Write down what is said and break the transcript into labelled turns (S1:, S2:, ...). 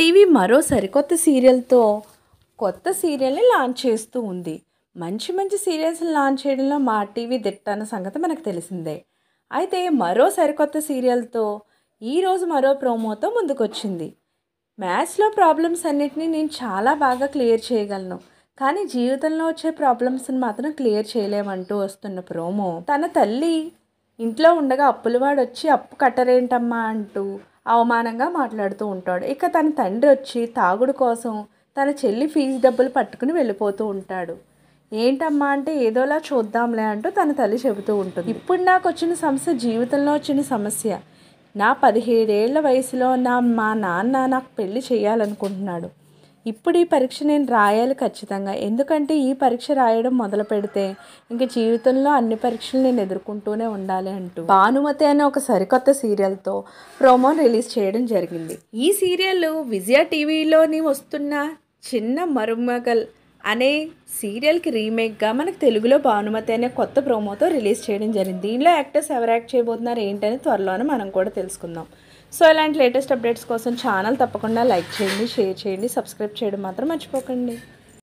S1: TV మరో సరికొత్త సీరియల్తో కొత్త సీరియల్ని లాంచ్ చేస్తూ ఉంది. మంచి మంచి సీరియల్స్ని లాంచ్ చేయడంలో మా టీవీ దిట్ట అన్న సంగతి మనకు తెలిసిందే. అయితే మరో సరికొత్త సీరియల్తో ఈరోజు మరో ప్రోమోతో ముందుకొచ్చింది. మ్యాథ్స్లో ప్రాబ్లమ్స్ అన్నిటినీ నేను చాలా బాగా క్లియర్ చేయగలను, కానీ జీవితంలో వచ్చే ప్రాబ్లమ్స్ని మాత్రం క్లియర్ చేయలేమంటూ వస్తున్న ప్రోమో. తన తల్లి ఇంట్లో ఉండగా అప్పులవాడు వచ్చి అప్పు కట్టరేంటమ్మా అంటూ అవమానంగా మాట్లాడుతూ ఉంటాడు. ఇక తన తండ్రి వచ్చి తాగుడు కోసం తన చెల్లి ఫీజు డబ్బులు పట్టుకుని వెళ్ళిపోతూ ఉంటాడు. ఏంటమ్మా అంటే ఏదోలా చూద్దాంలే అంటూ తన తల్లి చెబుతూ ఉంటుంది. ఇప్పుడు నాకు వచ్చిన సమస్య జీవితంలో వచ్చిన సమస్య. నా 17 ఏళ్ల వయసులో మా నాన్న నాకు పెళ్లి చేయాలనుకుంటున్నాడు. ఇప్పుడు ఈ పరీక్ష నేను రాయాలి ఖచ్చితంగా, ఎందుకంటే ఈ పరీక్ష రాయడం మొదలు పెడితే ఇంక జీవితంలో అన్ని పరీక్షలు నేను ఎదుర్కొంటూనే ఉండాలి అంటూ భానుమతి అనే ఒక సరికొత్త సీరియల్తో ప్రోమో రిలీజ్ చేయడం జరిగింది. ఈ సీరియల్ విజయ టీవీలోని వస్తున్న చిన్న మరుమగల్ అనే సీరియల్కి రీమేక్గా మనకు తెలుగులో భానుమతి అనే కొత్త ప్రోమోతో రిలీజ్ చేయడం జరిగింది. దీనిలో యాక్టర్స్ ఎవరు యాక్ట్ చేయబోతున్నారు ఏంటని త్వరలోనే మనం కూడా తెలుసుకుందాం. సో ఇలాంటి లేటెస్ట్ అప్డేట్స్ కోసం ఛానల్ తప్పకుండా లైక్ చేయండి, షేర్ చేయండి, సబ్స్క్రైబ్ చేయడం మాత్రం మర్చిపోకండి.